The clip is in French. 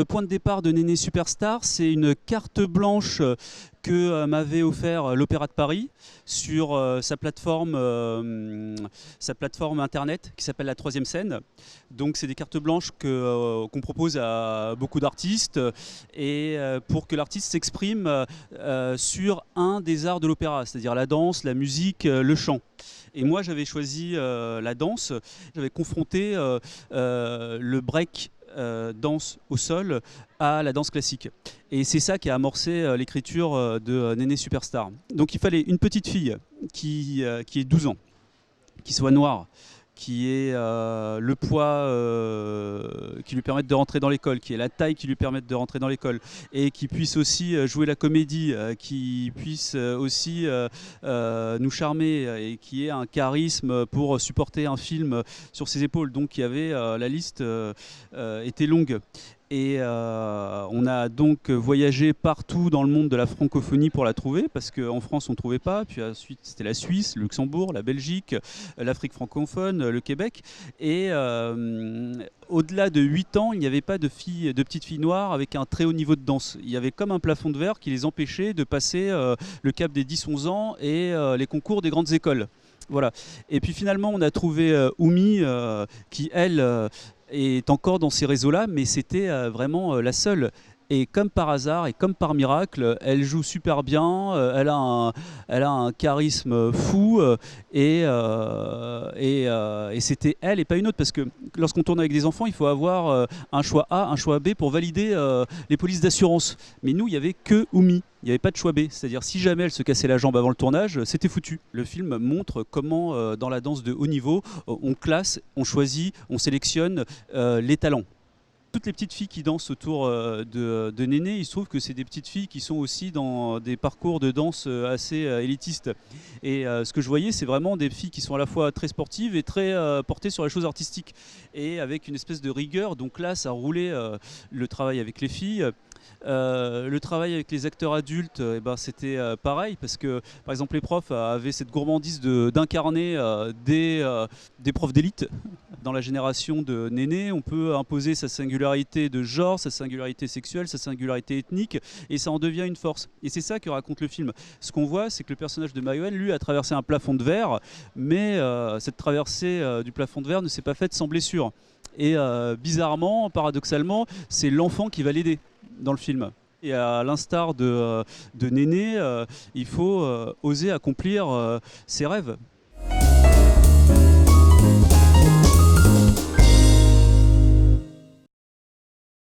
le point de départ de Néné Superstar, c'est une carte blanche que m'avait offert l'Opéra de Paris sur sa plateforme internet qui s'appelle la Troisième Scène. Donc c'est des cartes blanches qu'on propose à beaucoup d'artistes et pour que l'artiste s'exprime sur un des arts de l'opéra, c'est-à-dire la danse, la musique, le chant. Et moi j'avais choisi la danse, j'avais confronté le break danse au sol à la danse classique. Et c'est ça qui a amorcé l'écriture de Néné Superstar. Donc il fallait une petite fille qui ait 12 ans, qui soit noire, qui ait le poids qui lui permette de rentrer dans l'école, qui ait la taille qui lui permette de rentrer dans l'école, et qui puisse aussi jouer la comédie, qui puisse aussi nous charmer, et qui ait un charisme pour supporter un film sur ses épaules. Donc il y avait, la liste était longue. Et on a donc voyagé partout dans le monde de la francophonie pour la trouver, parce qu'en France on ne trouvait pas, puis ensuite c'était la Suisse, le Luxembourg, la Belgique, l'Afrique francophone, le Québec. Et au-delà de 8 ans, il n'y avait pas de petites filles noires avec un très haut niveau de danse. Il y avait comme un plafond de verre qui les empêchait de passer le cap des 10-11 ans et les concours des grandes écoles. Voilà. Et puis finalement on a trouvé Oumi qui elle est encore dans ces réseaux-là, mais c'était vraiment la seule. Et comme par hasard et comme par miracle, elle joue super bien, elle a un charisme fou, et c'était elle et pas une autre. Parce que lorsqu'on tourne avec des enfants, il faut avoir un choix A, un choix B pour valider les polices d'assurance. Mais nous, il n'y avait que Oumi. Il n'y avait pas de choix B, c'est-à-dire si jamais elle se cassait la jambe avant le tournage, c'était foutu. Le film montre comment, dans la danse de haut niveau, on classe, on choisit, on sélectionne les talents. Toutes les petites filles qui dansent autour de Néné, il se trouve que c'est des petites filles qui sont aussi dans des parcours de danse assez élitistes. Et ce que je voyais, c'est vraiment des filles qui sont à la fois très sportives et très portées sur les choses artistiques. Et avec une espèce de rigueur, donc là, ça roulait le travail avec les filles. Le travail avec les acteurs adultes, c'était pareil, parce que par exemple les profs avaient cette gourmandise d'incarner des profs d'élite. Dans la génération de Néné, on peut imposer sa singularité de genre, sa singularité sexuelle, sa singularité ethnique, et ça en devient une force. Et c'est ça que raconte le film. Ce qu'on voit, c'est que le personnage de Mayoelle, lui, a traversé un plafond de verre, mais cette traversée du plafond de verre ne s'est pas faite sans blessure. Et bizarrement, paradoxalement, c'est l'enfant qui va l'aider dans le film. Et à l'instar de Néné, il faut oser accomplir ses rêves.